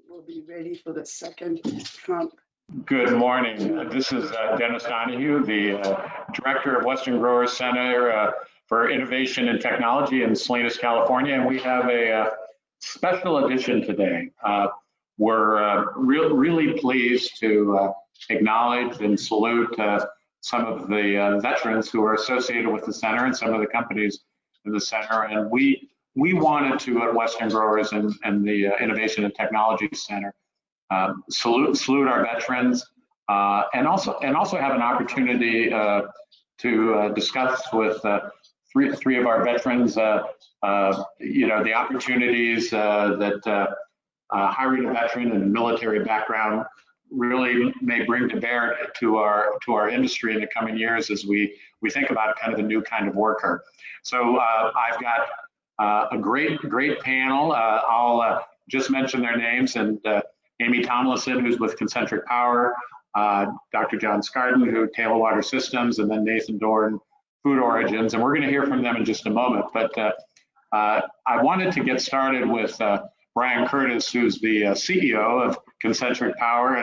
we'll be ready for the second Trump. Good morning. This is Dennis Donahue, the Director of Western Growers Center for Innovation and Technology in Salinas, California, and we have a special edition today. We're really pleased to acknowledge and salute some of the veterans who are associated with the center and some of the companies in the center. And we wanted to, at Western Growers and the Innovation and Technology Center, salute our veterans and also have an opportunity to discuss with three of our veterans, the opportunities that hiring a veteran and a military background really may bring to bear to our industry in the coming years as we think about kind of a new kind of worker. So I've got a great panel. I'll just mention their names, and Amy Tomlinson, who's with Concentric Power, Dr. John Skardon, who Tailwater Systems, and then Nathan Dorn, Food Origins, and we're going to hear from them in just a moment. But I wanted to get started with Brian Curtis, who's the CEO of Concentric Power,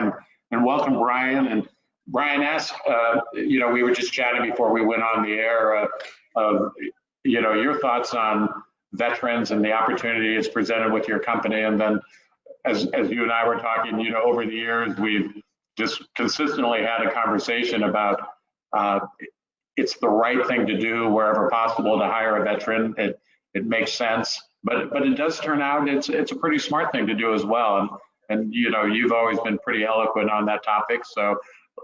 and welcome, Brian. And Brian asked, we were just chatting before we went on the air of your thoughts on veterans and the opportunity it's presented with your company, and then as you and I were talking, over the years, we've just consistently had a conversation about it's the right thing to do wherever possible to hire a veteran. It makes sense, but it does turn out it's a pretty smart thing to do as well. And you've always been pretty eloquent on that topic. So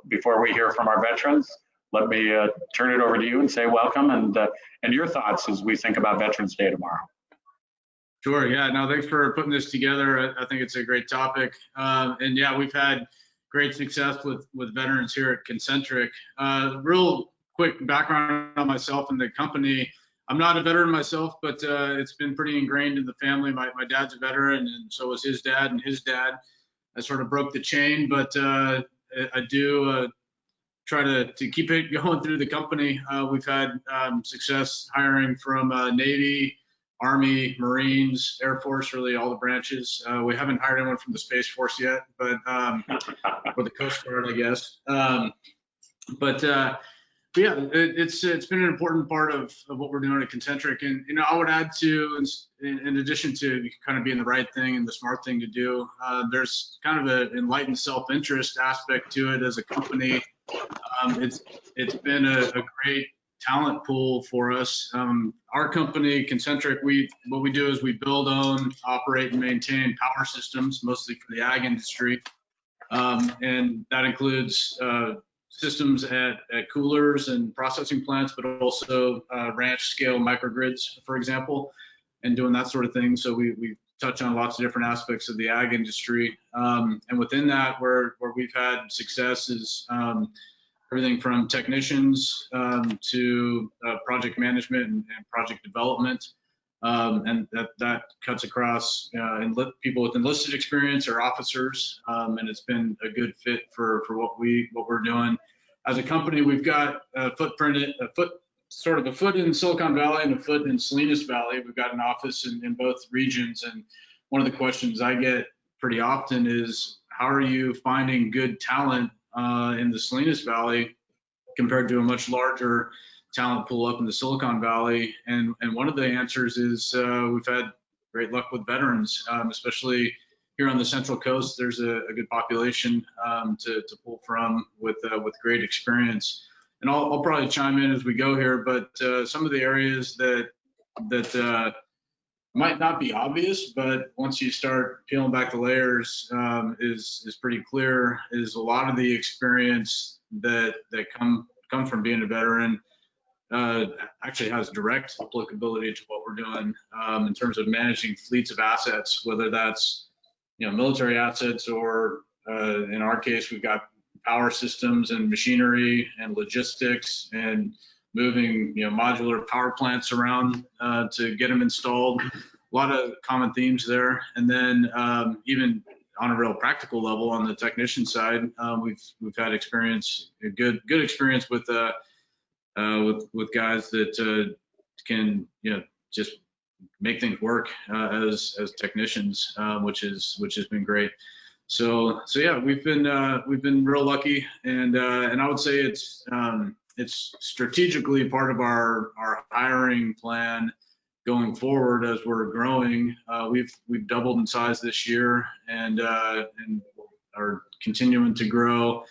before we hear from our veterans, let me turn it over to you and say welcome and your thoughts as we think about Veterans Day tomorrow. Sure. Yeah. No, thanks for putting this together. I think it's a great topic. And yeah, we've had great success with veterans here at Concentric. Real quick background on myself and the company. I'm not a veteran myself, but it's been pretty ingrained in the family. My dad's a veteran, and so was his dad and his dad. I sort of broke the chain, but I do try to keep it going through the company. We've had success hiring from Navy, Army, Marines, Air Force, really all the branches. We haven't hired anyone from the Space Force yet, but or the Coast Guard, I guess. Yeah, it's been an important part of what we're doing at Concentric. And I would add to, in addition to kind of being the right thing and the smart thing to do, there's kind of an enlightened self-interest aspect to it as a company. It's been a great talent pool for us. Our company, Concentric, what we do is we build, own, operate, and maintain power systems, mostly for the ag industry. And that includes systems at coolers and processing plants, but also ranch scale microgrids, for example, and doing that sort of thing. So we touch on lots of different aspects of the ag industry. And within that, where we've had success is everything from technicians to project management and project development. And that cuts across people with enlisted experience or officers, and it's been a good fit for what we're doing. As a company, we've got a foot in Silicon Valley and a foot in Salinas Valley. We've got an office in both regions, and one of the questions I get pretty often is, how are you finding good talent in the Salinas Valley compared to a much larger talent pool up in the Silicon Valley? And one of the answers is we've had great luck with veterans, especially here on the Central Coast. There's a good population to pull from with great experience. And I'll probably chime in as we go here, but some of the areas that might not be obvious, but once you start peeling back the layers, is pretty clear, is a lot of the experience that come from being a veteran actually has direct applicability to what we're doing in terms of managing fleets of assets, whether that's military assets or in our case, we've got power systems and machinery and logistics and moving modular power plants around to get them installed. A lot of common themes there. And then even on a real practical level, on the technician side, we've had experience, good experience with guys that can just make things work as technicians, which has been great. So yeah, we've been real lucky, and I would say it's strategically part of our hiring plan going forward as we're growing. We've doubled in size this year, and are continuing to grow.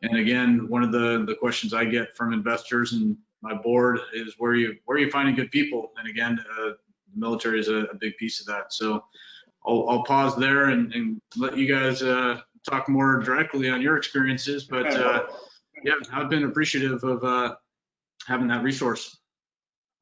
And again, one of the questions I get from investors and my board is where are you finding good people? And again, the military is a big piece of that. So I'll pause there and let you guys talk more directly on your experiences. But yeah, I've been appreciative of having that resource.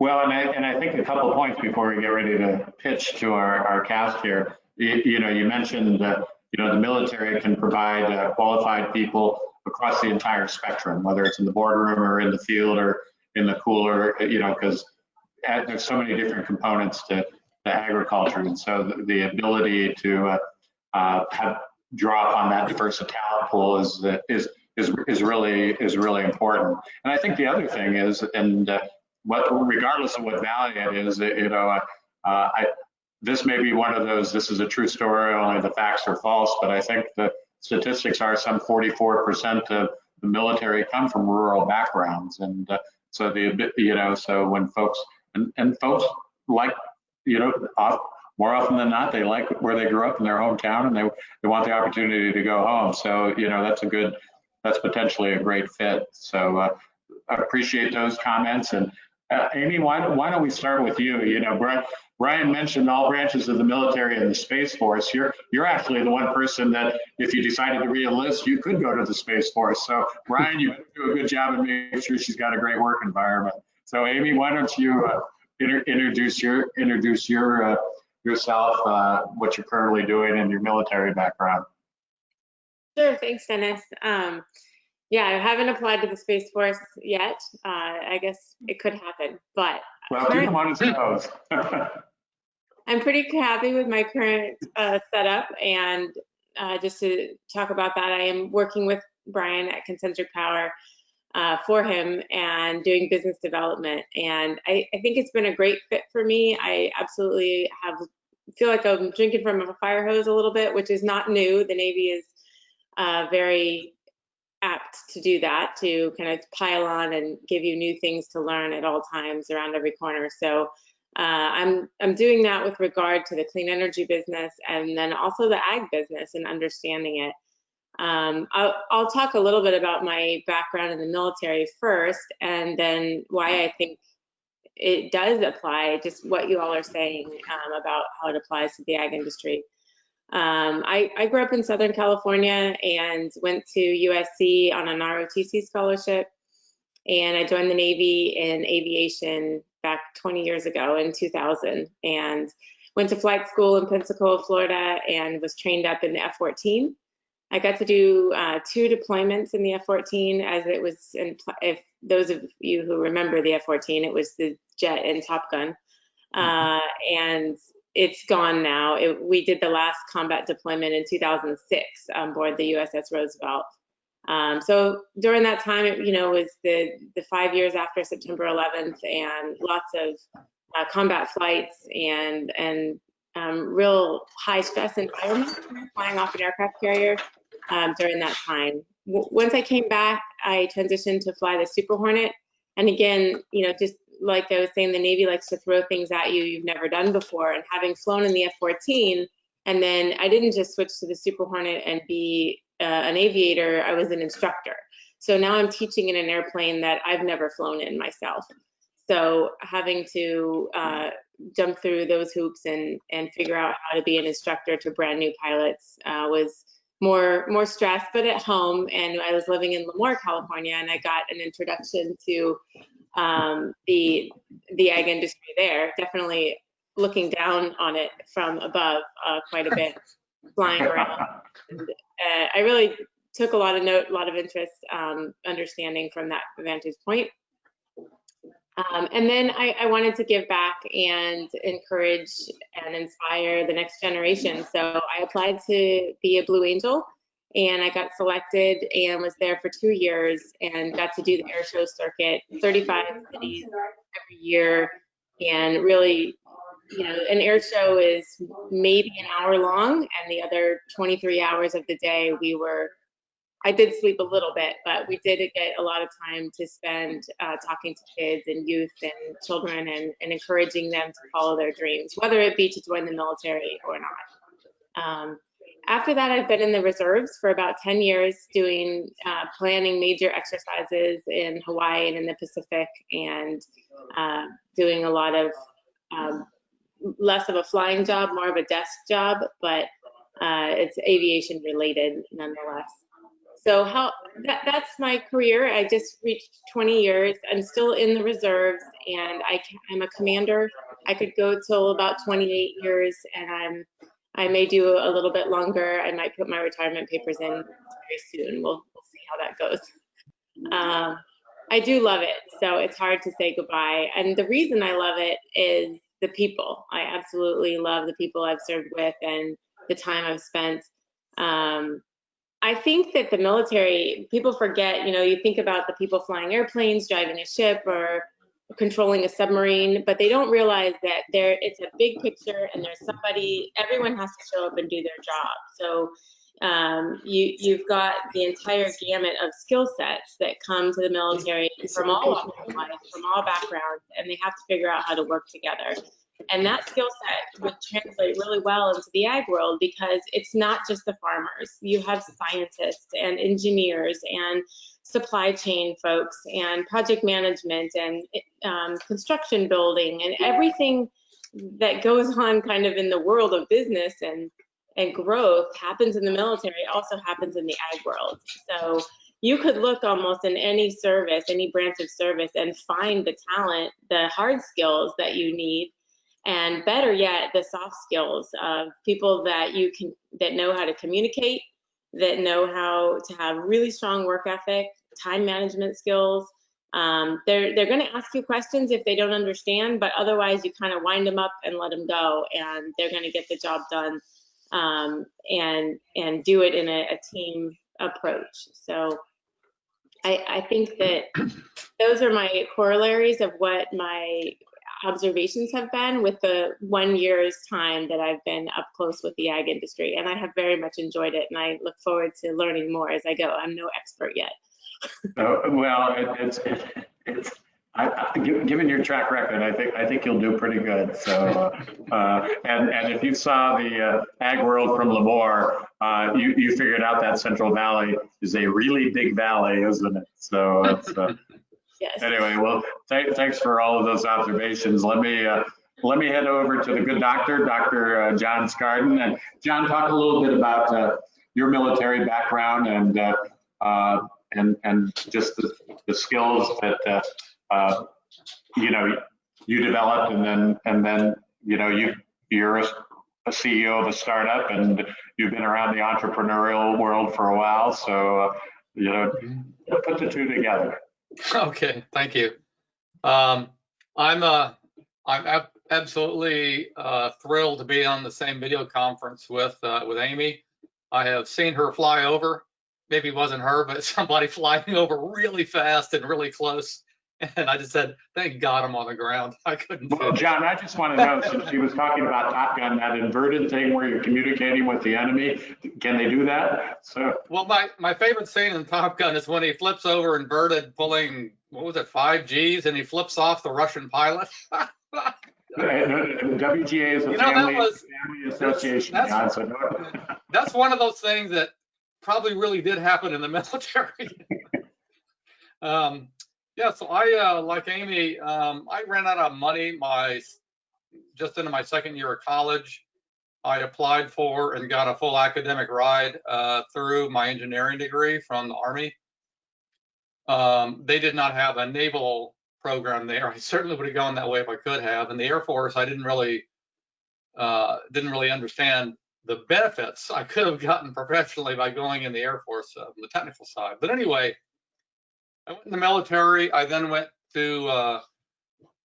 Well, and I think a couple of points before we get ready to pitch to our cast here. You mentioned the military can provide qualified people across the entire spectrum, whether it's in the boardroom or in the field or in the cooler, because there's so many different components to agriculture, and so the ability to draw upon that diverse talent pool is really important. And I think the other thing is, and regardless of what value it is, this may be one of those, this is a true story, only the facts are false, but I think the statistics are some 44% of the military come from rural backgrounds. And so so when folks, and folks like, more often than not, they like where they grew up in their hometown, and they want the opportunity to go home. So, that's potentially a great fit. So I appreciate those comments. And Amy, why don't we start with you? Brian mentioned all branches of the military and the Space Force. You're actually the one person that, if you decided to re-enlist, you could go to the Space Force. So Brian, you better do a good job and make sure she's got a great work environment. So Amy, why don't you introduce yourself, what you're currently doing, and your military background. Sure, thanks, Dennis. Yeah, I haven't applied to the Space Force yet. I guess it could happen, but well, keep them on his toes. I'm pretty happy with my current setup, and just to talk about that, I am working with Brian at Concentric Power for him and doing business development, and I think it's been a great fit for me. I absolutely feel like I'm drinking from a fire hose a little bit, which is not new. The Navy is very apt to do that, to kind of pile on and give you new things to learn at all times around every corner. So I'm doing that with regard to the clean energy business, and then also the ag business and understanding it. I'll talk a little bit about my background in the military first, and then why I think it does apply, just what you all are saying about how it applies to the ag industry. I grew up in Southern California and went to USC on an ROTC scholarship, and I joined the Navy in aviation back 20 years ago in 2000, and went to flight school in Pensacola, Florida, and was trained up in the F-14. I got to do 2 deployments in the F-14, as it was, if those of you who remember the F-14, it was the jet in Top Gun, and it's gone now. We did the last combat deployment in 2006 on board the USS Roosevelt. So during that time, it was the 5 years after September 11th, and lots of combat flights and real high stress environment, flying off an aircraft carrier during that time. Once I came back, I transitioned to fly the Super Hornet. And again, just like I was saying, the Navy likes to throw things at you you've never done before. And having flown in the F-14, and then I didn't just switch to the Super Hornet and be an aviator, I was an instructor. So now I'm teaching in an airplane that I've never flown in myself. So having to jump through those hoops and figure out how to be an instructor to brand new pilots was more stress, but at home. And I was living in Lemoore, California, and I got an introduction to the ag industry there, definitely looking down on it from above quite a bit, flying around. And, I really took a lot of interest, understanding from that vantage point. And then I wanted to give back and encourage and inspire the next generation. So I applied to be a Blue Angel, and I got selected and was there for 2 years and got to do the air show circuit, 35 cities every year, and really an air show is maybe an hour long, and the other 23 hours of the day I did sleep a little bit, but we did get a lot of time to spend talking to kids and youth and children and encouraging them to follow their dreams, whether it be to join the military or not. After that, I've been in the reserves for about 10 years doing planning major exercises in Hawaii and in the Pacific, and doing a lot of less of a flying job, more of a desk job, but it's aviation related nonetheless. So that's my career. I just reached 20 years. I'm still in the reserves, and I'm a commander. I could go till about 28 years, and I may do a little bit longer. I might put my retirement papers in very soon. We'll see how that goes. I do love it, so it's hard to say goodbye. And the reason I love it is the people. I absolutely love the people I've served with and the time I've spent. I think that the military, people forget, you think about the people flying airplanes, driving a ship, or controlling a submarine, but they don't realize that it's a big picture, and there's everyone has to show up and do their job. So you've got the entire gamut of skill sets that come to the military from all walks of life, from all backgrounds, and they have to figure out how to work together. And that skill set would translate really well into the ag world, because it's not just the farmers. You have scientists and engineers and supply chain folks and project management and construction building, and everything that goes on kind of in the world of business and growth happens in the military, also happens in the ag world. So you could look almost in any service, any branch of service, and find the talent, the hard skills that you need. And better yet, the soft skills of people that know how to communicate, that know how to have really strong work ethic, time management skills. They're going to ask you questions if they don't understand, but otherwise you kind of wind them up and let them go, and they're going to get the job done, and do it in a team approach. So I think that those are my corollaries of what my observations have been with the 1 year's time that I've been up close with the ag industry, and I have very much enjoyed it, and I look forward to learning more as I go. I'm no expert yet. Well, given your track record, I think you'll do pretty good. So, and if you saw the ag world from Lemoore, you figured out that Central Valley is a really big valley, isn't it? So it's. Yes. Anyway, well, thanks for all of those observations. Let me head over to the good doctor, Dr. John Skardon. And John, talk a little bit about your military background and just the skills that you developed, and then you're a CEO of a startup, and you've been around the entrepreneurial world for a while. So put the two together. Okay, thank you. I'm absolutely thrilled to be on the same video conference with Amy. I have seen her fly over. Maybe it wasn't her, but somebody flying over really fast and really close. And I just said, thank God I'm on the ground. I couldn't. Well, John, I just want to know, since she was talking about Top Gun, that inverted thing where you're communicating with the enemy, can they do that? So. Well, my favorite scene in Top Gun is when he flips over inverted, pulling, what was it, 5 Gs, and he flips off the Russian pilot. WGA is a family association, John. So that's one of those things that probably really did happen in the military. Yeah, so I, like Amy, I ran out of money just into my second year of college. I applied for and got a full academic ride through my engineering degree from the Army. They did not have a naval program there. I certainly would have gone that way if I could have. In the Air Force, I didn't really understand the benefits I could have gotten professionally by going in the Air Force on the technical side. But anyway, I went in the military. I then went to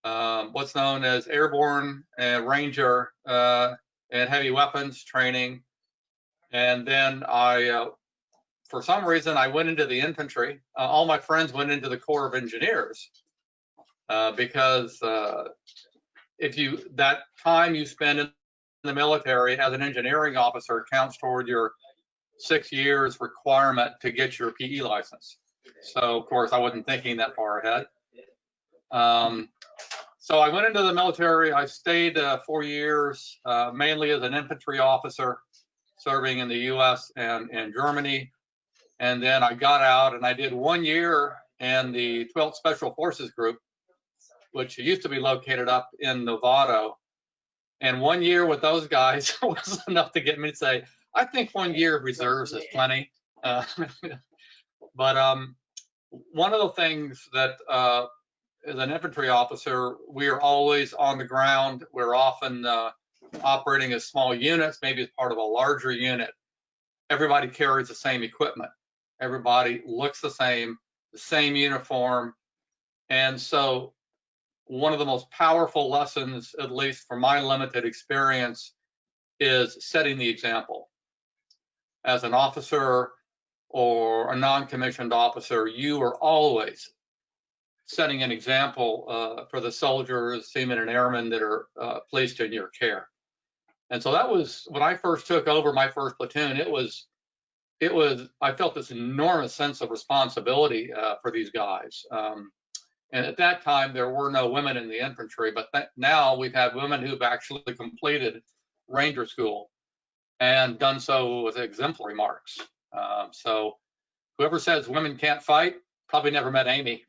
what's known as Airborne and Ranger and Heavy Weapons training. And then for some reason, I went into the infantry. All my friends went into the Corps of Engineers because that time you spend in the military as an engineering officer counts toward your 6 years requirement to get your PE license. So of course I wasn't thinking that far ahead. So I went into the military. I stayed 4 years, mainly as an infantry officer, serving in the US and Germany. And then I got out and I did 1 year in the 12th Special Forces Group, which used to be located up in Novato. And 1 year with those guys was enough to get me to say, I think 1 year of reserves is plenty. But one of the things that as an infantry officer, we are always on the ground. We're often operating as small units, maybe as part of a larger unit. Everybody carries the same equipment. Everybody looks the same uniform. And so one of the most powerful lessons, at least from my limited experience, is setting the example. As an officer or a non-commissioned officer, you are always setting an example for the soldiers, seamen, and airmen that are placed in your care. And so that was when I first took over my first platoon. I felt this enormous sense of responsibility for these guys. And at that time, there were no women in the infantry, but now we've had women who've actually completed Ranger School and done so with exemplary marks. So whoever says women can't fight probably never met Amy.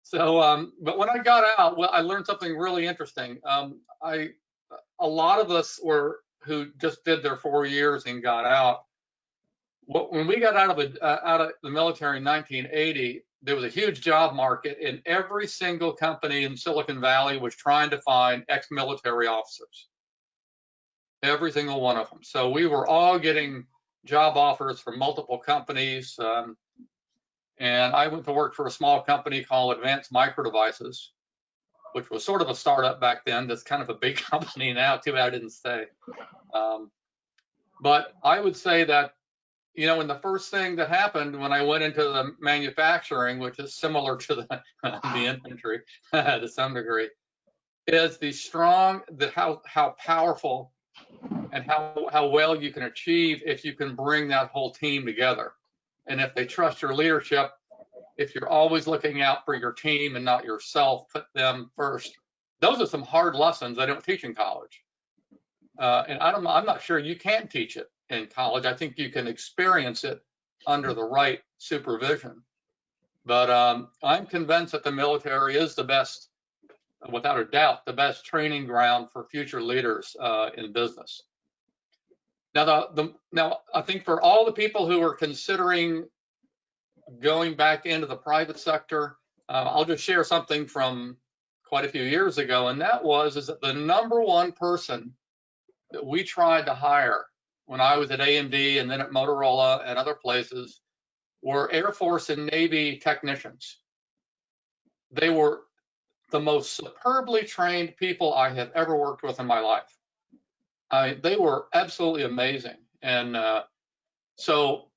So, but when I got out, well, I learned something really interesting. A lot of us who just did their 4 years and got out. When we got out of the military in 1980, there was a huge job market, and every single company in Silicon Valley was trying to find ex-military officers. Every single one of them. So we were all getting job offers from multiple companies. And I went to work for a small company called Advanced Micro Devices, which was sort of a startup back then. That's kind of a big company now. Too bad I didn't stay. But I would say that, you know, and the first thing that happened when I went into the manufacturing, which is similar to the infantry to some degree, is how powerful and how well you can achieve if you can bring that whole team together. And if they trust your leadership, if you're always looking out for your team and not yourself, put them first. Those are some hard lessons I don't teach in college. And I'm not sure you can teach it in college. I think you can experience it under the right supervision. But I'm convinced that the military is the best, without a doubt, the best training ground for future leaders in business. Now, I think for all the people who are considering going back into the private sector, I'll just share something from quite a few years ago, and that is that the number one person that we tried to hire when I was at AMD and then at Motorola and other places were Air Force and Navy technicians. They were the most superbly trained people I have ever worked with in my life. They were absolutely amazing. And so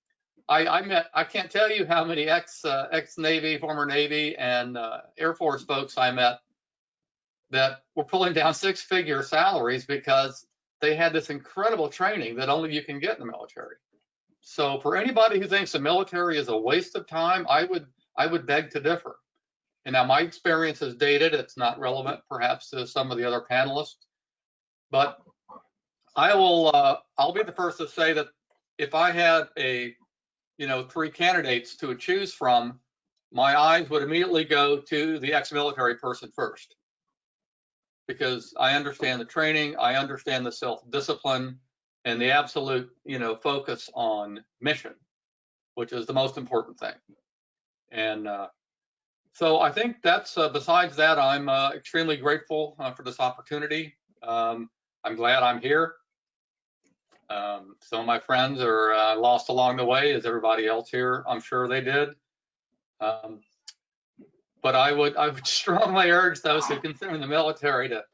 I can't tell you how many ex-Navy, former Navy, and Air Force folks I met that were pulling down six-figure salaries because they had this incredible training that only you can get in the military. So for anybody who thinks the military is a waste of time, I would beg to differ. And now my experience is dated. It's not relevant perhaps to some of the other panelists, but I'll be the first to say that if I had 3 candidates to choose from, my eyes would immediately go to the ex-military person first, because I understand the training, I understand the self-discipline, and the absolute, focus on mission, which is the most important thing. And so I think that's, besides that, I'm extremely grateful for this opportunity. I'm glad I'm here. Some of my friends are lost along the way, as everybody else here, I'm sure they did. But I would strongly urge those who consider the military to,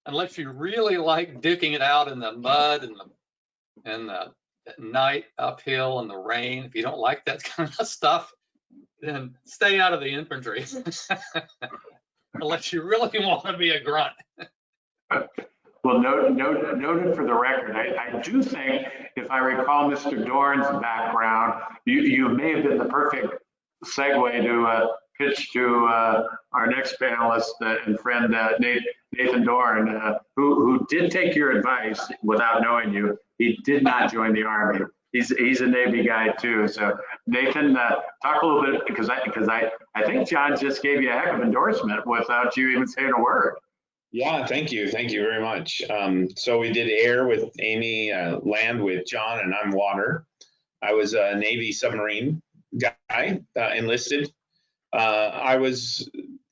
unless you really like duking it out in the mud and the night uphill and the rain, if you don't like that kind of stuff, then stay out of the infantry. unless you really want to be a grunt. Well, noted for the record. I do think, if I recall Mr. Dorn's background, you may have been the perfect segue to pitch to our next panelist and friend, Nathan Dorn, who did take your advice without knowing you. He did not join the Army. He's a Navy guy too. So Nathan, talk a little bit, because I think John just gave you a heck of endorsement without you even saying a word. Yeah, thank you very much. So we did air with Amy, land with John, and I'm water. I was a Navy submarine guy, enlisted. I was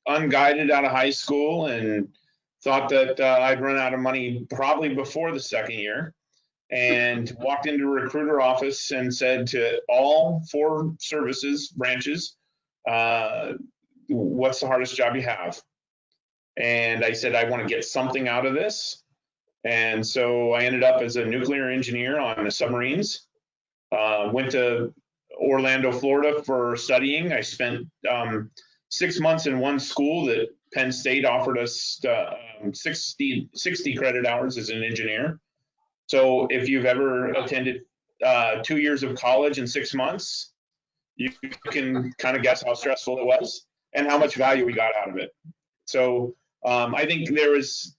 unguided out of high school and thought that I'd run out of money probably before the second year, and walked into a recruiter office and said to all 4 services branches, what's the hardest job you have? And I said, I want to get something out of this. And so I ended up as a nuclear engineer on the submarines. Went to Orlando, Florida for studying. I spent 6 months in one school that Penn State offered us 60 credit hours as an engineer. So if you've ever attended 2 years of college in 6 months, you can kind of guess how stressful it was and how much value we got out of it. So I think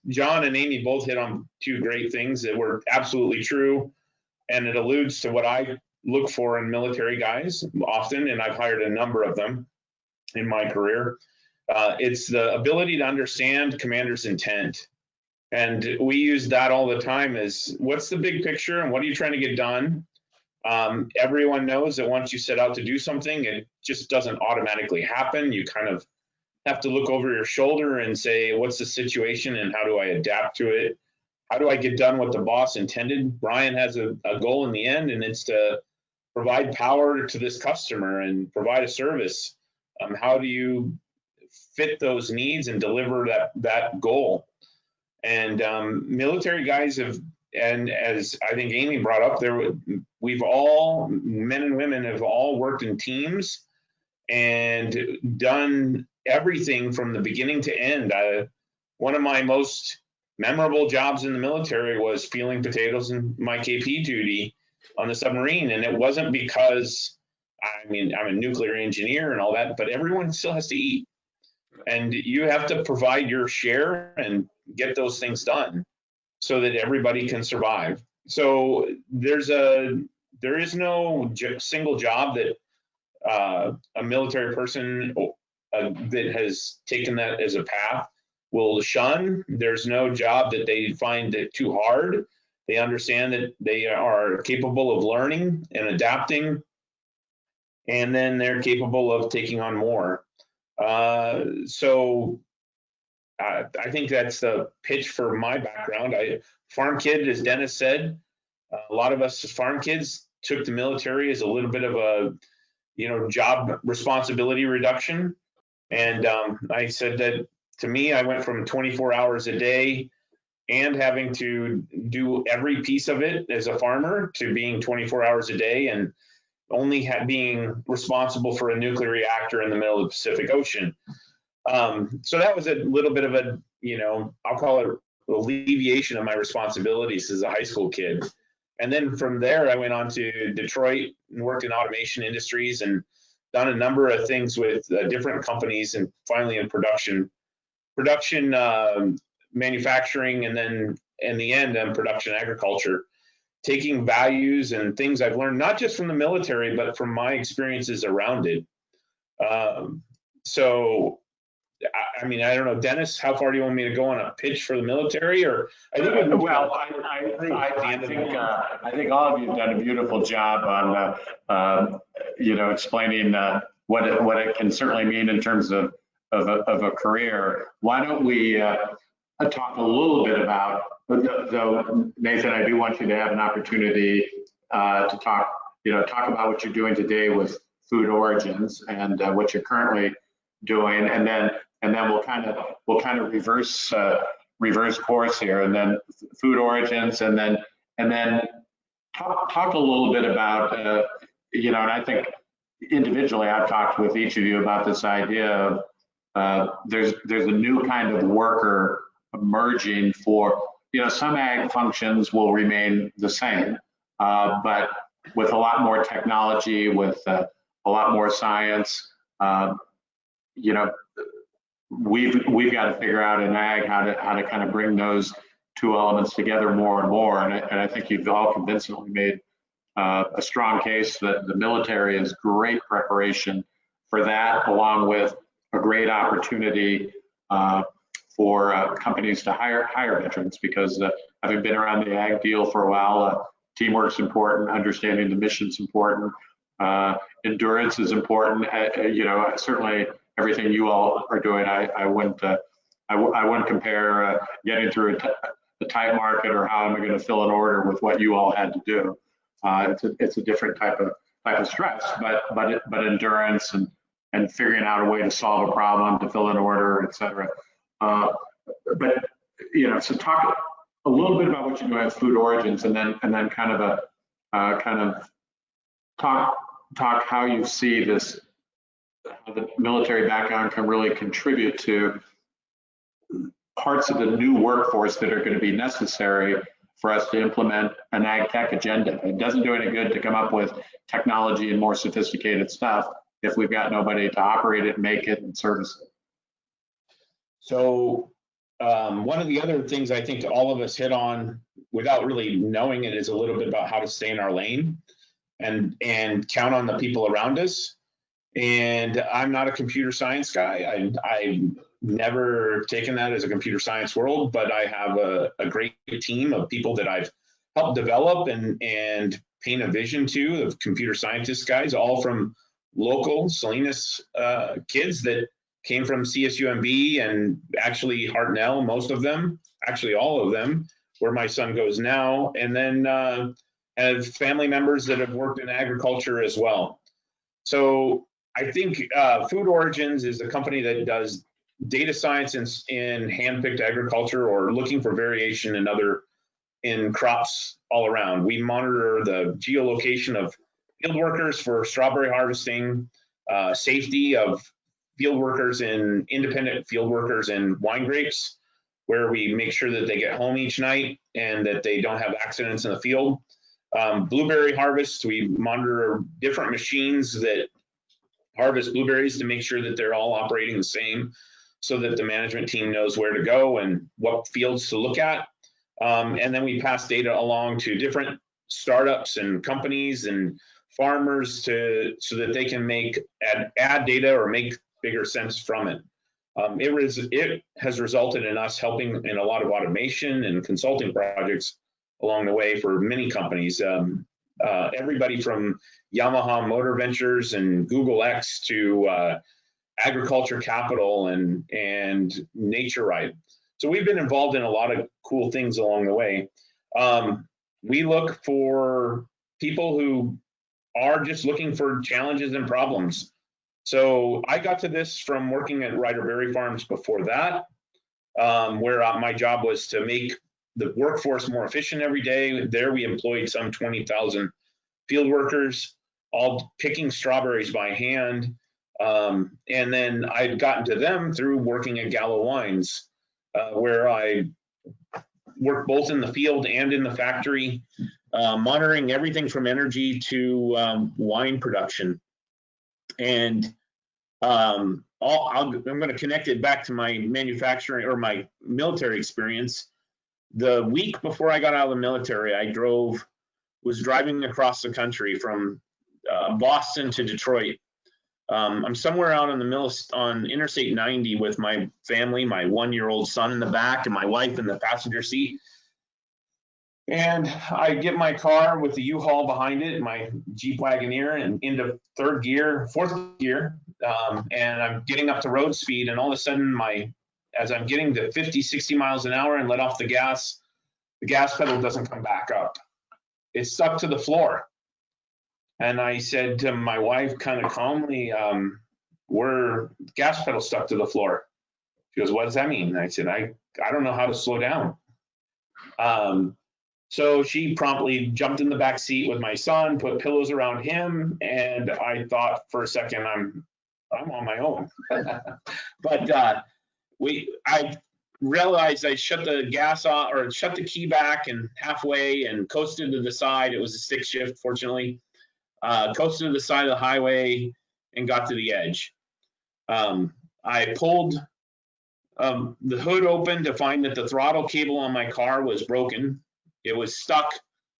John and Amy both hit on 2 great things that were absolutely true. And it alludes to what I look for in military guys often, and I've hired a number of them in my career. It's the ability to understand commander's intent. And we use that all the time as, what's the big picture and what are you trying to get done? Everyone knows that once you set out to do something, it just doesn't automatically happen. You kind of have to look over your shoulder and say, what's the situation and how do I adapt to it? How do I get done what the boss intended? Brian has a goal in the end, and it's to provide power to this customer and provide a service. How do you fit those needs and deliver that goal? And military guys have, and as I think Amy brought up, we've all, men and women, have all worked in teams and done everything from the beginning to end. One of my most memorable jobs in the military was peeling potatoes in my KP duty on the submarine. And it wasn't because, I'm a nuclear engineer and all that, but everyone still has to eat. And you have to provide your share and get those things done so that everybody can survive. So there is no single job that a military person that has taken that as a path will shun. There's no job that they find it too hard. They understand that they are capable of learning and adapting, and then they're capable of taking on more. So I think that's the pitch for my background. Farm kid, as Dennis said, a lot of us farm kids took the military as a little bit of a, job responsibility reduction. And I said that to me, I went from 24 hours a day and having to do every piece of it as a farmer to being 24 hours a day and only being responsible for a nuclear reactor in the middle of the Pacific Ocean. So that was a little bit of a, I'll call it alleviation of my responsibilities as a high school kid. And then from there, I went on to Detroit and worked in automation industries and done a number of things with different companies, and finally in production, manufacturing, and then in the end, production agriculture, taking values and things I've learned, not just from the military, but from my experiences around it. So, I don't know, Dennis, how far do you want me to go on a pitch for the military? Or I think I think all of you have done a beautiful job on explaining what it can certainly mean in terms of a career. Why don't we talk a little bit about, though, Nathan, I do want you to have an opportunity to talk about what you're doing today with Food Origins and what you're currently doing, and then we'll kind of reverse course here, and then Food Origins, and then talk a little bit about and I think individually I've talked with each of you about this idea of there's a new kind of worker emerging for, some ag functions will remain the same, but with a lot more technology, with a lot more science, we've got to figure out in ag how to kind of bring those two elements together more and more. And I think you've all convincingly made a strong case that the military is great preparation for that, along with a great opportunity for companies to hire veterans, because having been around the ag deal for a while, teamwork's important, understanding the mission's important, endurance is important. Certainly everything you all are doing, I wouldn't compare getting through a tight market or how am I going to fill an order with what you all had to do. It's a different type of stress, but endurance and figuring out a way to solve a problem, to fill an order, et cetera. So talk a little bit about what you do at Food Origins, and then kind of talk how you see this, how the military background can really contribute to parts of the new workforce that are going to be necessary for us to implement an ag tech agenda. It doesn't do any good to come up with technology and more sophisticated stuff if we've got nobody to operate it, make it, and service it. So one of the other things I think all of us hit on without really knowing it is a little bit about how to stay in our lane and count on the people around us. And I'm not a computer science guy. I've never taken that as a computer science world, but I have a great team of people that I've helped develop and paint a vision to, of computer scientist guys, all from local Salinas kids that came from CSUMB and actually Hartnell, most of them, actually all of them, where my son goes now, and then have family members that have worked in agriculture as well. So I think Food Origins is a company that does data science in hand-picked agriculture, or looking for variation in crops all around. We monitor the geolocation of field workers for strawberry harvesting, safety of field workers and independent field workers in wine grapes, where we make sure that they get home each night and that they don't have accidents in the field. Blueberry harvest, we monitor different machines that harvest blueberries to make sure that they're all operating the same, so that the management team knows where to go and what fields to look at. And then we pass data along to different startups and companies and farmers so that they can add data or make bigger sense from it. It has resulted in us helping in a lot of automation and consulting projects along the way for many companies. Everybody from Yamaha Motor Ventures and Google X to Agriculture Capital and Nature Right. So we've been involved in a lot of cool things along the way. We look for people who are just looking for challenges and problems. So I got to this from working at Ryder Berry Farms before that, where my job was to make the workforce more efficient every day. There we employed some 20,000 field workers, all picking strawberries by hand. And then I'd gotten to them through working at Gallo Wines, where I worked both in the field and in the factory, monitoring everything from energy to wine production. And I'm going to connect it back to my manufacturing or my military experience. The week before I got out of the military, I was driving across the country from Boston to Detroit. I'm somewhere out on Interstate 90 with my family, my 1-year-old son in the back and my wife in the passenger seat. And I get my car with the U-Haul behind it, my Jeep Wagoneer, and into fourth gear, and I'm getting up to road speed, and all of a sudden, as I'm getting to 50, 60 miles an hour and let off the gas pedal doesn't come back up. It's stuck to the floor. And I said to my wife kind of calmly, gas pedal stuck to the floor. She goes, "What does that mean?" And I said, I don't know how to slow down. So she promptly jumped in the back seat with my son, put pillows around him, and I thought for a second, I'm on my own. But I realized I shut the gas off or shut the key back and halfway and coasted to the side. It was a stick shift, fortunately. Coasted to the side of the highway and got to the edge. I pulled the hood open to find that the throttle cable on my car was broken. It was stuck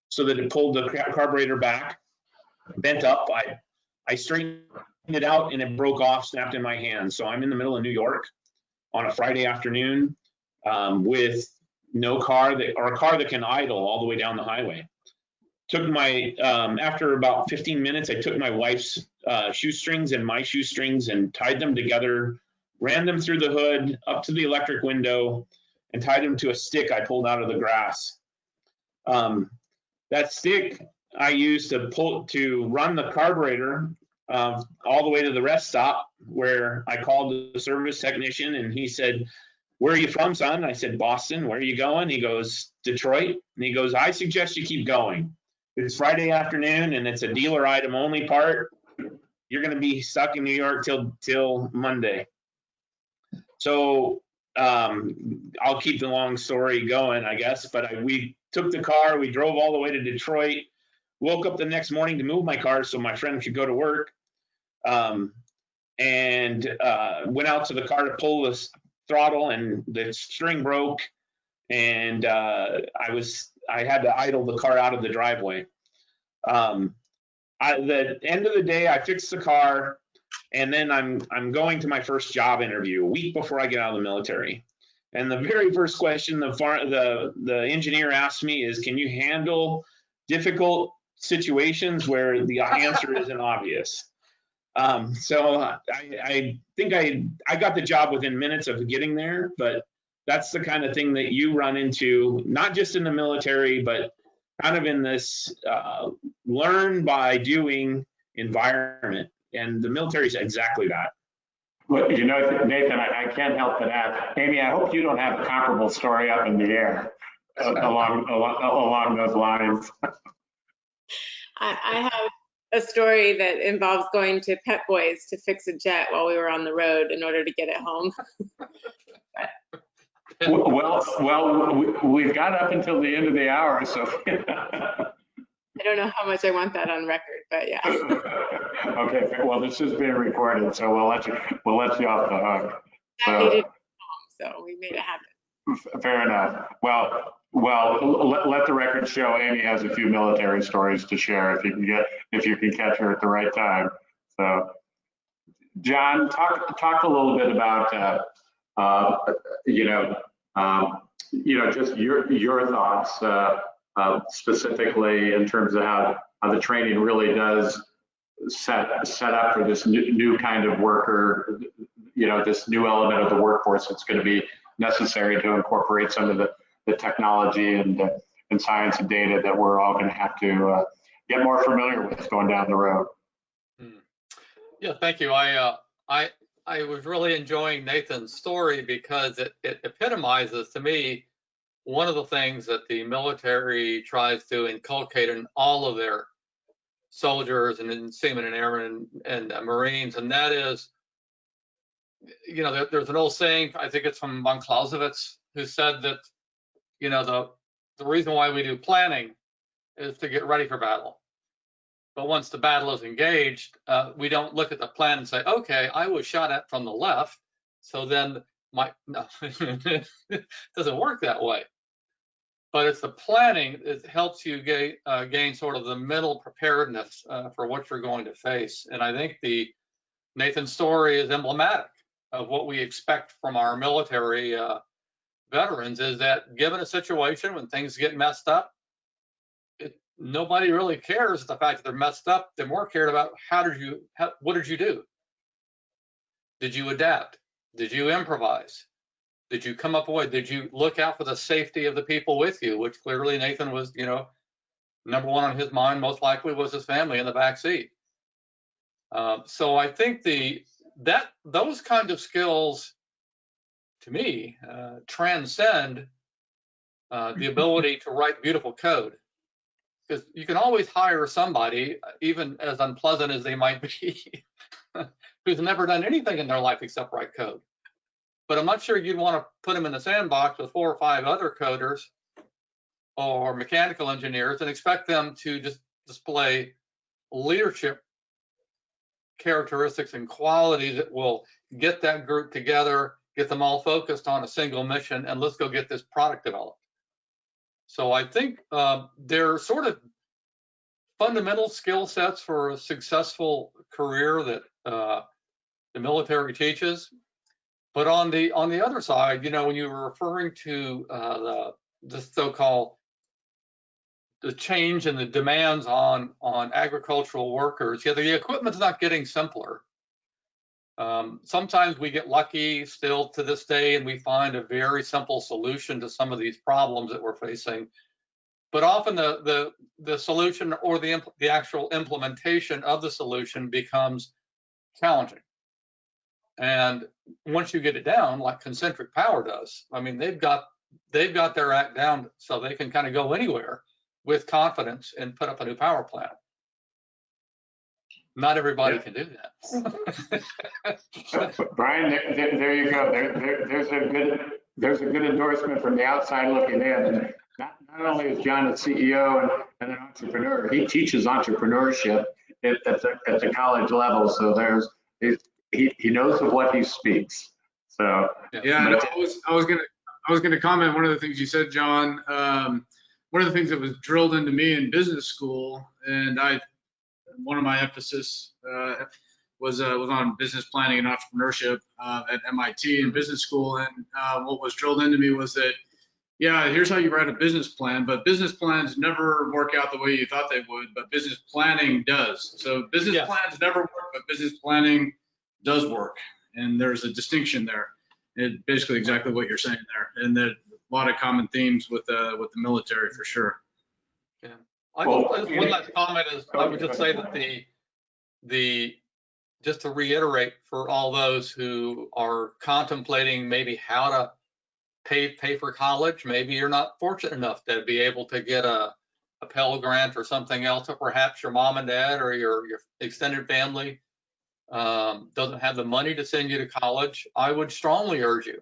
so that it pulled the carburetor back, bent up. I straightened it out and it broke off, snapped in my hand. So I'm in the middle of New York on a Friday afternoon with no car or a car that can idle all the way down the highway. Took my, after about 15 minutes, I took my wife's shoestrings and my shoestrings and tied them together, ran them through the hood up to the electric window and tied them to a stick I pulled out of the grass. That stick I used to run the carburetor all the way to the rest stop, where I called the service technician and he said, "Where are you from, son?" I said, "Boston." "Where are you going?" He goes, "Detroit." And he goes, "I suggest you keep going. It's Friday afternoon and it's a dealer item only part. You're going to be stuck in New York till Monday." So I'll keep the long story going, I guess. But we took the car, we drove all the way to Detroit, woke up the next morning to move my car so my friend could go to work, and went out to the car to pull the throttle, and the string broke, and I had to idle the car out of the driveway. The end of the day, I fixed the car, and then I'm going to my first job interview a week before I get out of the military. And the very first question the engineer asked me is, "Can you handle difficult situations where the answer isn't obvious?" So I think I got the job within minutes of getting there, but that's the kind of thing that you run into, not just in the military, but kind of in this learn by doing environment. And the military is exactly that. Well, you know, Nathan, I can't help but ask, Amy, I hope you don't have a comparable story up in the air along those lines. I have a story that involves going to Pep Boys to fix a jet while we were on the road in order to get it home. Well, we've got up until the end of the hour, so. I don't know how much I want that on record, but yeah. Okay, well, this is being recorded, so we'll let you off the hook. I needed home, so we made it happen. Fair enough. Well, let the record show Amy has a few military stories to share if you can catch her at the right time. So, John, talk a little bit about just your thoughts specifically in terms of how the training really does set up for this new kind of worker, this new element of the workforce that's going to be necessary to incorporate some of the technology and science and data that we're all going to have to get more familiar with going down the road. Yeah, thank you. I was really enjoying Nathan's story because it epitomizes to me one of the things that the military tries to inculcate in all of their soldiers and seamen and airmen and Marines, and that is, there's an old saying, I think it's from von Clausewitz, who said that, the reason why we do planning is to get ready for battle. But once the battle is engaged, we don't look at the plan and say, okay, I was shot at from the left, so then no, it doesn't work that way. But it's the planning that helps you gain sort of the mental preparedness for what you're going to face. And I think Nathan's story is emblematic of what we expect from our military veterans, is that given a situation when things get messed up, nobody really cares the fact that they're messed up. They're more cared about what did you do? Did you adapt? Did you improvise? Did you come up with? Did you look out for the safety of the people with you? Which clearly Nathan was, number one on his mind, most likely was his family in the back seat. So I think those kind of skills, to me, transcend the ability to write beautiful code. Because you can always hire somebody, even as unpleasant as they might be, who's never done anything in their life except write code. But I'm not sure you'd want to put them in the sandbox with 4 or 5 other coders or mechanical engineers and expect them to just display leadership characteristics and qualities that will get that group together, get them all focused on a single mission, and let's go get this product developed. So I think they're sort of fundamental skill sets for a successful career that the military teaches. But on the other side, you know, when you were referring to the so-called the change in the demands on agricultural workers, yeah, the equipment's not getting simpler. Sometimes we get lucky still to this day and we find a very simple solution to some of these problems that we're facing. But often the solution or the actual implementation of the solution becomes challenging. And once you get it down, like Concentric Power does, I mean, they've got their act down so they can kind of go anywhere with confidence and put up a new power plant. Not everybody can do that. Brian, there you go. There's a good endorsement from the outside looking in. And not only is John a CEO and an entrepreneur, he teaches entrepreneurship at the college level. So he knows of what he speaks. So yeah, no, I was gonna comment. One of the things you said, John. One of the things that was drilled into me in business school, and one of my emphasis was on business planning and entrepreneurship at MIT in business school. And what was drilled into me was that, yeah, here's how you write a business plan, but business plans never work out the way you thought they would, but business planning does. So business plans never work, but business planning does work. And there's a distinction there. It basically exactly what you're saying there. And there a lot of common themes with the military for sure. Yeah. One last comment is I would just say that just to reiterate for all those who are contemplating maybe how to pay for college, maybe you're not fortunate enough to be able to get a Pell Grant or something else, or perhaps your mom and dad or your extended family doesn't have the money to send you to college. I would strongly urge you,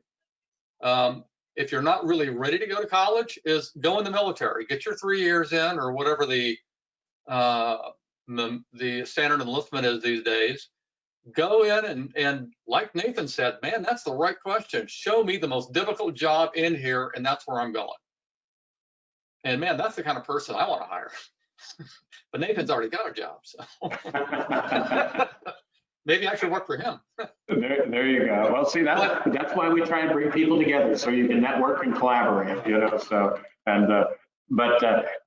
if you're not really ready to go to college, is go in the military, get your 3 years in, or whatever the standard enlistment is these days. Go in and like Nathan said, man, that's the right question. Show me the most difficult job in here, and that's where I'm going. And man, that's the kind of person I want to hire. But Nathan's already got a job, so maybe I should work for him. There you go. Well, see, that's why we try and bring people together so you can network and collaborate, you know. So,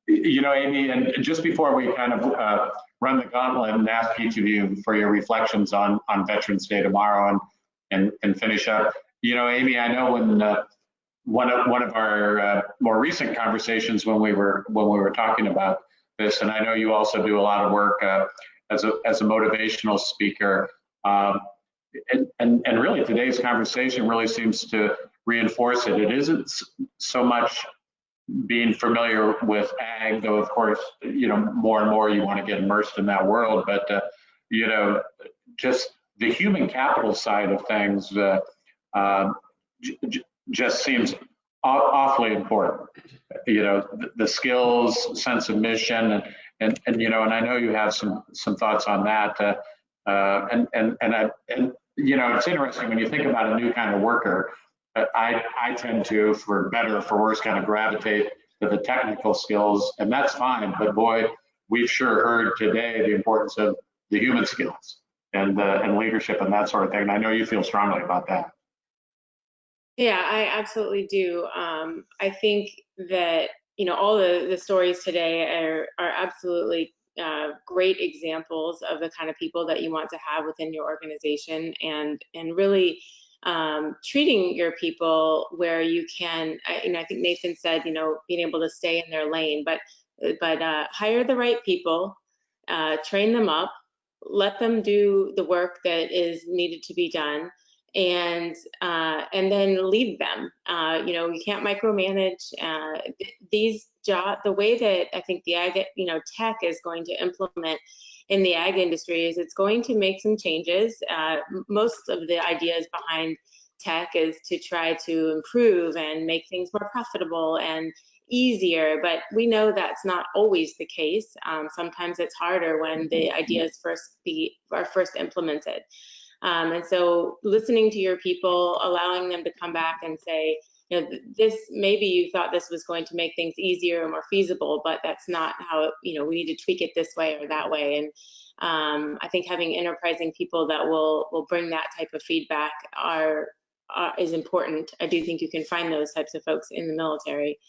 you know, Amy, and just before we kind of run the gauntlet and ask each of you for your reflections on Veterans Day tomorrow and finish up, you know, Amy, I know when one of our more recent conversations when we were talking about this, and I know you also do a lot of work as a motivational speaker, and really today's conversation really seems to reinforce it. It isn't so much being familiar with ag, though of course, you know, more and more you want to get immersed in that world, but you know, just the human capital side of things just seems awfully important. You know, the skills, sense of mission, and you know, and I know you have some thoughts on that. And you know, it's interesting when you think about a new kind of worker. I tend to, for better or for worse, kind of gravitate to the technical skills, and that's fine. But boy, we've sure heard today the importance of the human skills and leadership and that sort of thing. And I know you feel strongly about that. Yeah, I absolutely do. I think that, you know, all the stories today are absolutely great examples of the kind of people that you want to have within your organization, and really treating your people where you can, you know, I think Nathan said, you know, being able to stay in their lane, but hire the right people, train them up, let them do the work that is needed to be done, and then lead them. You know, you can't micromanage these jobs. The way that I think the ag, you know, tech is going to implement in the ag industry is it's going to make some changes. Most of the ideas behind tech is to try to improve and make things more profitable and easier, but we know that's not always the case. Sometimes it's harder when the ideas are first implemented. And so listening to your people, allowing them to come back and say, this, maybe you thought this was going to make things easier or more feasible, but that's not how it, we need to tweak it this way or that way. And I think having enterprising people that will bring that type of feedback is important. I do think you can find those types of folks in the military.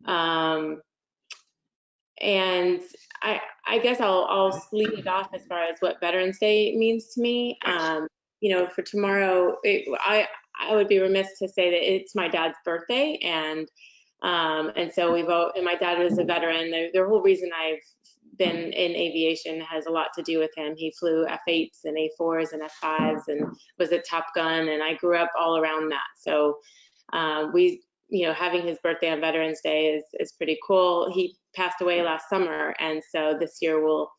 And I guess I'll lead it off as far as what Veterans Day means to me. For tomorrow, I would be remiss to say that it's my dad's birthday, and so and my dad was a veteran. The whole reason I've been in aviation has a lot to do with him. He flew F8s and A4s and F5s and was a Top Gun, and I grew up all around that. So having his birthday on Veterans Day is pretty cool. He passed away last summer, and so this year we'll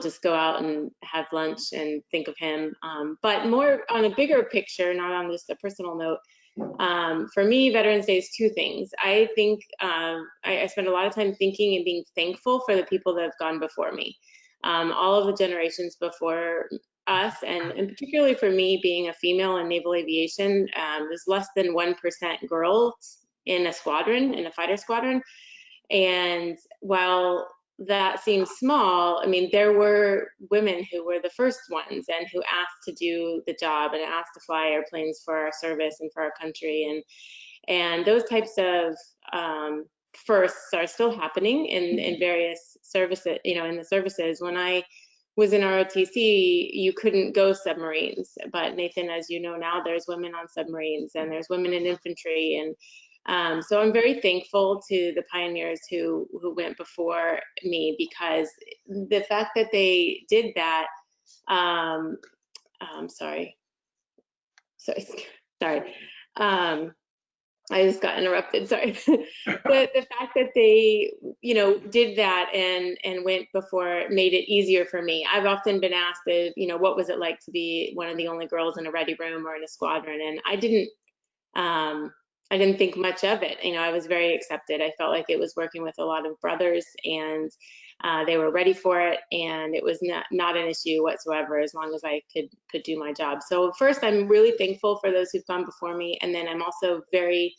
just go out and have lunch and think of him. But more on a bigger picture, not on just a personal note. For me, Veterans Day is two things. I think I spend a lot of time thinking and being thankful for the people that have gone before me. All of the generations before us, and particularly for me being a female in naval aviation, there's less than 1% girls in a fighter squadron. And while that seems small, I mean, there were women who were the first ones and who asked to do the job and asked to fly airplanes for our service and for our country. And those types of firsts are still happening in various services, in the services. When I was in ROTC, you couldn't go submarines. But Nathan, as you know now, there's women on submarines and there's women in infantry. And so I'm very thankful to the pioneers who went before me, because the fact that they did that, sorry. I just got interrupted, sorry. The fact that they, did that and went before made it easier for me. I've often been asked, what was it like to be one of the only girls in a ready room or in a squadron? And I didn't think much of it. I was very accepted. I felt like it was working with a lot of brothers, and they were ready for it, and it was not an issue whatsoever as long as I could do my job. So first, I'm really thankful for those who've gone before me, and then I'm also very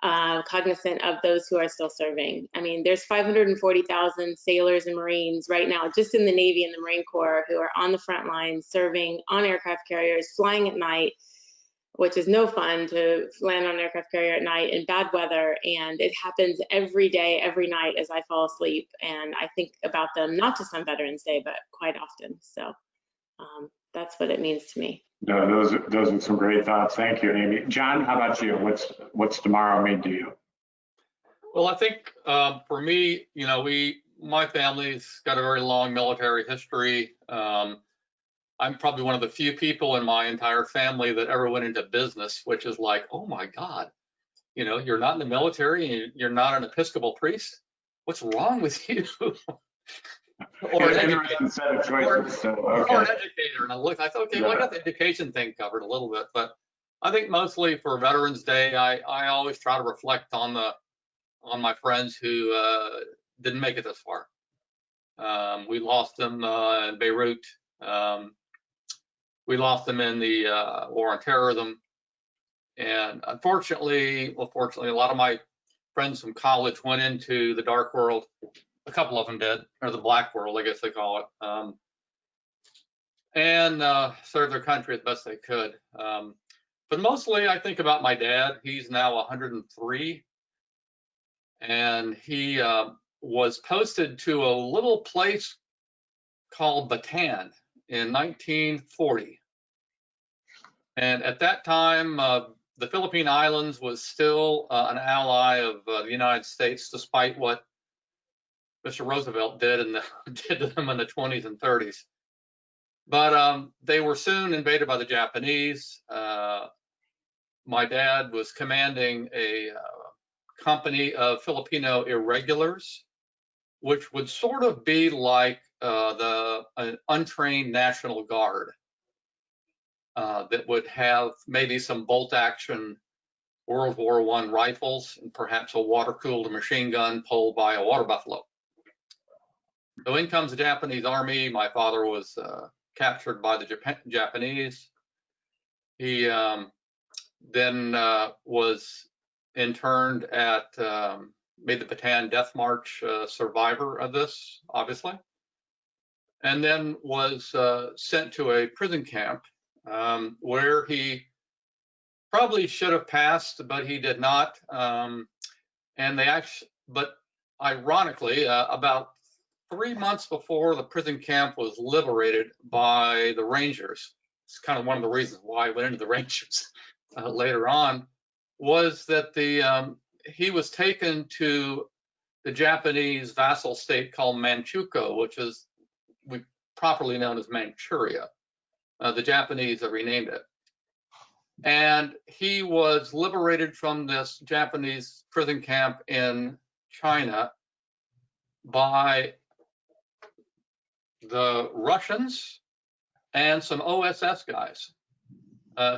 cognizant of those who are still serving. I mean, there's 540,000 sailors and Marines right now, just in the Navy and the Marine Corps, who are on the front lines, serving on aircraft carriers, flying at night, which is no fun to land on an aircraft carrier at night in bad weather. And it happens every day, every night as I fall asleep. And I think about them, not just on Veterans Day, but quite often. So that's what it means to me. No, those are some great thoughts. Thank you, Amy. John, how about you? What's tomorrow mean to you? Well, I think for me, my family's got a very long military history. I'm probably one of the few people in my entire family that ever went into business, which is like, oh my God, you're not in the military and you're not an Episcopal priest. What's wrong with you? Or an educator. Or an educator. And I thought, okay, well, I got the education thing covered a little bit, but I think mostly for Veterans Day, I always try to reflect on my friends who didn't make it this far. We lost them in Beirut. We lost them in the war on terrorism. And fortunately, a lot of my friends from college went into the dark world. A couple of them did, or the black world, I guess they call it, and served their country as best they could. But mostly I think about my dad. He's now 103, and he was posted to a little place called Bataan in 1940. And at that time, the Philippine Islands was still an ally of the United States, despite what Mr. Roosevelt did to them in the 20s and 30s. But they were soon invaded by the Japanese. My dad was commanding a company of Filipino irregulars which would sort of be like an untrained National Guard that would have maybe some bolt action World War I rifles and perhaps a water-cooled machine gun pulled by a water buffalo. So in comes the Japanese army. My father was captured by the Japanese. He then was interned at, made the Bataan Death March survivor of this, obviously, and then was sent to a prison camp where he probably should have passed, but he did not. And they actually, but ironically, about 3 months before the prison camp was liberated by the Rangers, it's kind of one of the reasons why I went into the Rangers later on, was that he was taken to the Japanese vassal state called Manchukuo, which is properly known as Manchuria. The Japanese have renamed it. And he was liberated from this Japanese prison camp in China by the Russians and some OSS guys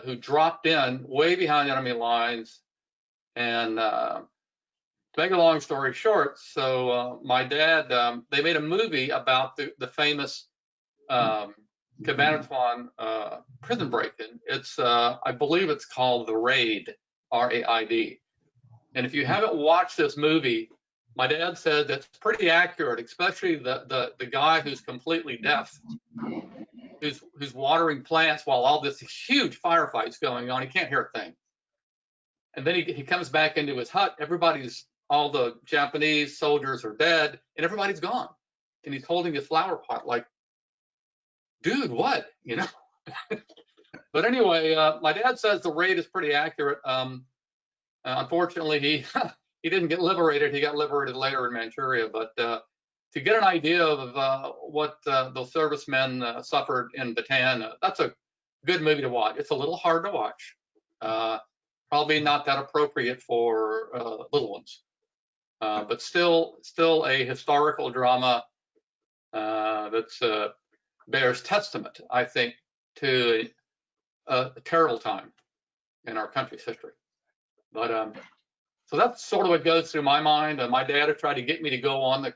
who dropped in way behind enemy lines. And to make a long story short, so my dad, they made a movie about the famous Cabanatuan prison break-in. It's, I believe it's called The Raid, R-A-I-D. And if you haven't watched this movie, my dad said that's pretty accurate, especially the guy who's completely deaf, who's watering plants while all this huge firefight's going on. He can't hear a thing. And then he comes back into his hut. All the Japanese soldiers are dead, and everybody's gone. And he's holding his flower pot like, dude, what? You know? But anyway, my dad says the raid is pretty accurate. Unfortunately, he didn't get liberated. He got liberated later in Manchuria. But to get an idea of what those servicemen suffered in Bataan, that's a good movie to watch. It's a little hard to watch. Probably not that appropriate for little ones. But still a historical drama that's bears testament, I think, to a terrible time in our country's history. But so that's sort of what goes through my mind. My dad had tried to get me to go on the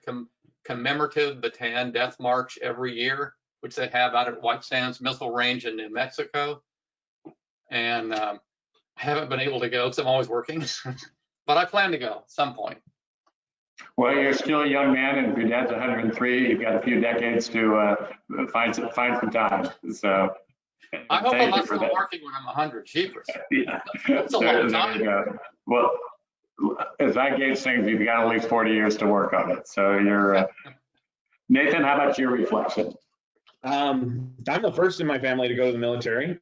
commemorative Bataan Death March every year, which they have out at White Sands Missile Range in New Mexico. And I haven't been able to go because I'm always working, but I plan to go at some point. Well, you're still a young man, and if your dad's 103, you've got a few decades to find some time. So I hope I'm not still working when I'm 100. Jeepers. Yeah. That's a long time. Well, as I gauge things, you've got at least 40 years to work on it. So you're, Nathan, how about your reflection? I'm the first in my family to go to the military,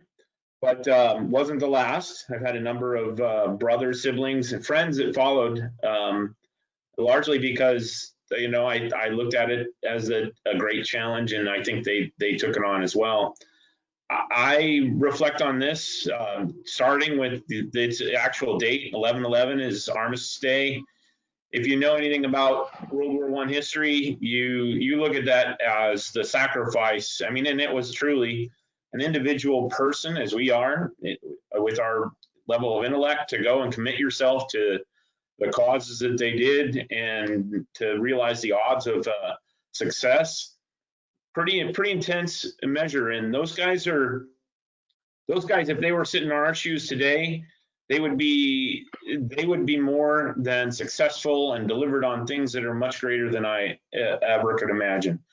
but wasn't the last. I've had a number of brothers, siblings, and friends that followed, largely because, you know, I looked at it as a great challenge, and I think they took it on as well. I reflect on this, starting with its actual date. 11/11 is Armistice Day. If you know anything about World War I history, you look at that as the sacrifice. I mean, and it was truly an individual person, as we are, with our level of intellect, to go and commit yourself to the causes that they did and to realize the odds of success. Pretty intense measure. And those guys, if they were sitting in our shoes today, they would be more than successful and delivered on things that are much greater than I ever could imagine.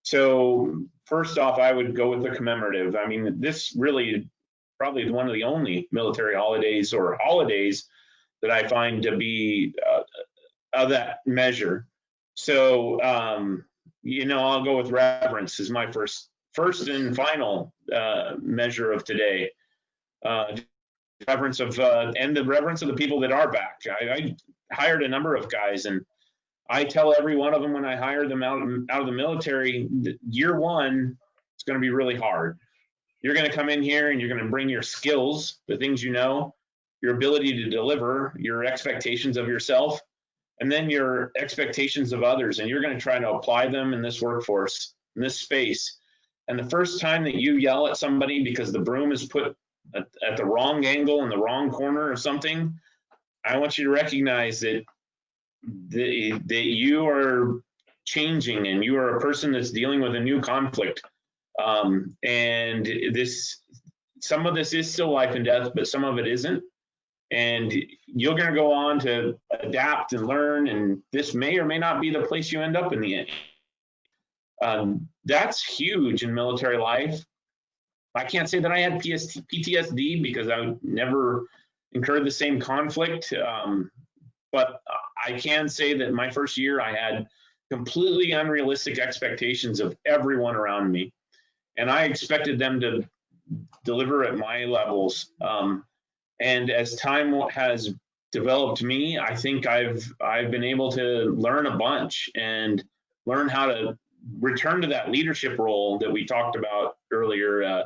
So first off, I would go with the commemorative. I mean, this really probably is one of the only military holidays or holidays that I find to be of that measure. So, you know, I'll go with reverence as my first and final measure of today. Reverence of and the reverence of the people that are back. I hired a number of guys, and I tell every one of them when I hire them out of the military, year one, it's going to be really hard. You're going to come in here and you're going to bring your skills, the things you know, your ability to deliver, your expectations of yourself, and then your expectations of others, and you're going to try to apply them in this workforce, in this space. And the first time that you yell at somebody because the broom is put at the wrong angle in the wrong corner or something, I want you to recognize that you are changing and you are a person that's dealing with a new conflict. And some of this is still life and death, but some of it isn't. And you're going to go on to adapt and learn, and this may or may not be the place you end up in the end. That's huge in military life. I can't say that I had PTSD because I never incurred the same conflict, but I can say that my first year I had completely unrealistic expectations of everyone around me, and I expected them to deliver at my levels. And as time has developed me, I think I've been able to learn a bunch and learn how to return to that leadership role that we talked about earlier.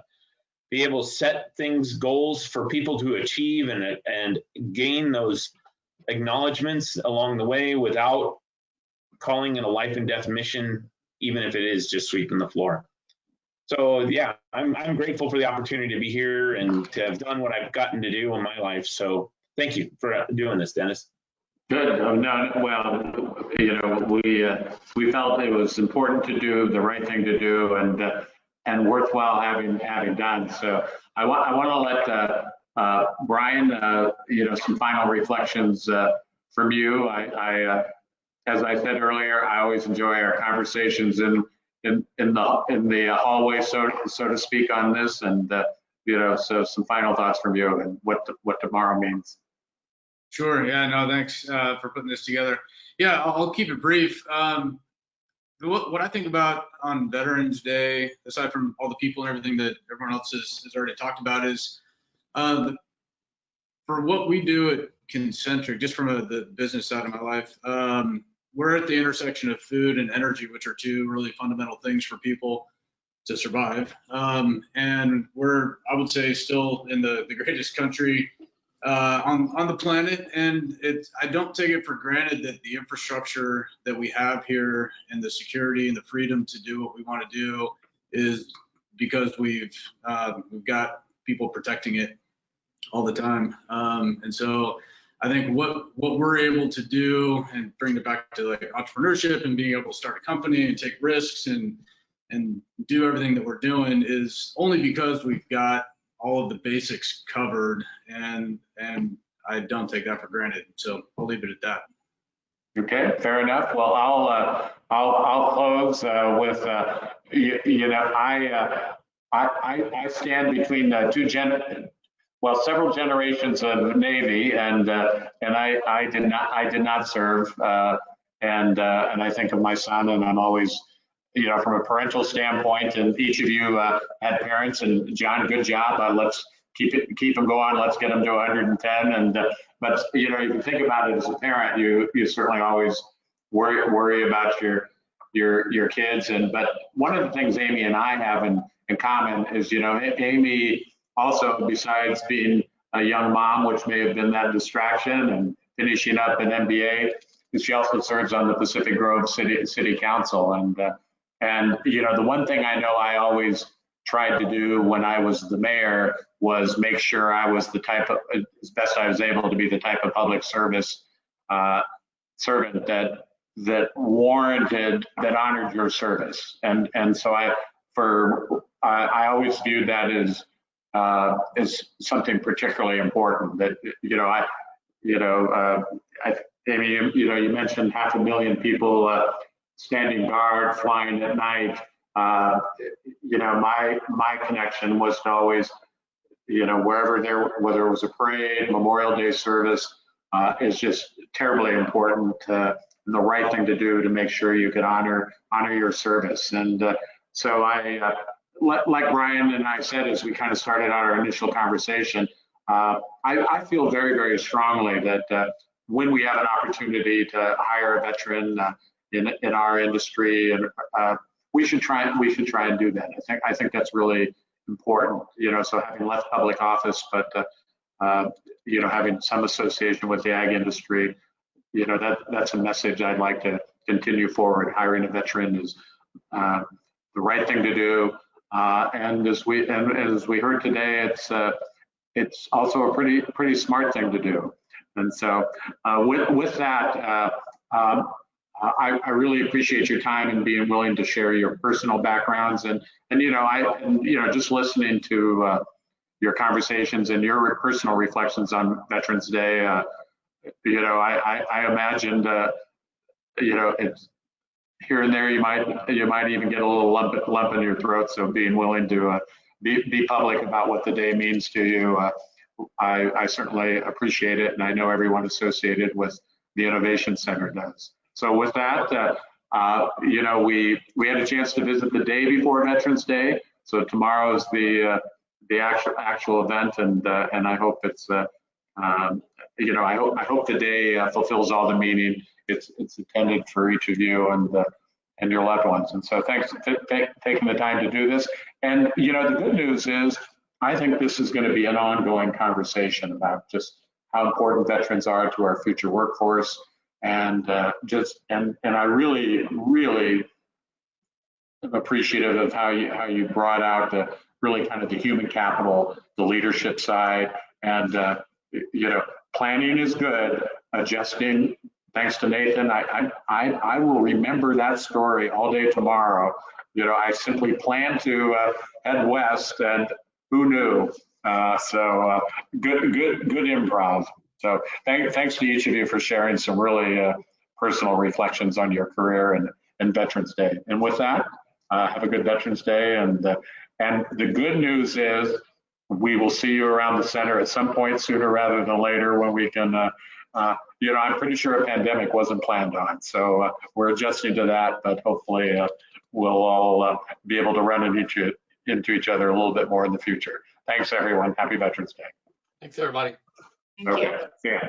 Be able to set goals for people to achieve and gain those acknowledgments along the way without calling it a life and death mission, even if it is just sweeping the floor. So yeah, I'm grateful for the opportunity to be here and to have done what I've gotten to do in my life. So thank you for doing this, Dennis. Good. No, well, we felt it was important to do the right thing to do and worthwhile having done. So I want to let Brian, some final reflections from you. As I said earlier, I always enjoy our conversations in the hallway, so to speak, on this, and so some final thoughts from you and what tomorrow means. Sure. Yeah. No. Thanks for putting this together. Yeah. I'll keep it brief. What I think about on Veterans Day, aside from all the people and everything that everyone else has already talked about, is for what we do at Concentric, just from the business side of my life. We're at the intersection of food and energy, which are two really fundamental things for people to survive. And we're, I would say, still in the greatest country on the planet. And I don't take it for granted that the infrastructure that we have here and the security and the freedom to do what we want to do is because we've got people protecting it all the time. And so I think what we're able to do and bring it back to like entrepreneurship and being able to start a company and take risks and do everything that we're doing is only because we've got all of the basics covered, and I don't take that for granted. So I'll leave it at that. Okay, fair enough. Well, I'll close with I stand between several generations of Navy, and I did not serve, and I think of my son, and I'm always, from a parental standpoint, and each of you had parents, and John, good job. Let's keep them going. Let's get them to 110. And but you can think about it as a parent, you certainly always worry about your kids. But one of the things Amy and I have in common is, Amy also, besides being a young mom, which may have been that distraction, and finishing up an MBA, she also serves on the Pacific Grove City Council. And the one thing I know I always tried to do when I was the mayor was make sure I was as best I was able to be the type of public service servant that warranted, that honored your service. And so I always viewed that as something particularly important. That Amy, you mentioned 500,000 people standing guard, flying at night. My connection was to always, wherever whether it was a parade, Memorial Day service, is just terribly important, and the right thing to do to make sure you could honor your service. And so like Brian and I said, as we kind of started out our initial conversation, I feel very, very strongly that when we have an opportunity to hire a veteran in our industry, and we should try and do that. I think that's really important. So having left public office, but having some association with the ag industry, that's a message I'd like to continue forward. Hiring a veteran is the right thing to do. And as we heard today, it's also a pretty smart thing to do. And so with that, I really appreciate your time and being willing to share your personal backgrounds and just listening to your conversations and your personal reflections on Veterans Day. I imagined it's here and there you might even get a little lump in your throat. So being willing to be public about what the day means to you, I certainly appreciate it, and I know everyone associated with the Innovation Center does. So with that, we had a chance to visit the day before Veterans Day. So tomorrow is the actual event, and I hope it's I hope the day fulfills all the meaning it's intended for each of you and your loved ones. And so thanks for taking the time to do this. And the good news is, I think this is going to be an ongoing conversation about just how important veterans are to our future workforce, and I really am appreciative of how you brought out really kind of the human capital, the leadership side, and planning is good. Adjusting, thanks to Nathan, I will remember that story all day tomorrow. I simply planned to head west, and who knew? So good improv. So thanks to each of you for sharing some really personal reflections on your career and Veterans Day. And with that, have a good Veterans Day. And the good news is, we will see you around the center at some point sooner rather than later, when we can. I'm pretty sure a pandemic wasn't planned on, so we're adjusting to that. But hopefully, we'll all be able to run into each other a little bit more in the future. Thanks, everyone. Happy Veterans Day. Thanks, everybody. Thank you. Okay. See ya.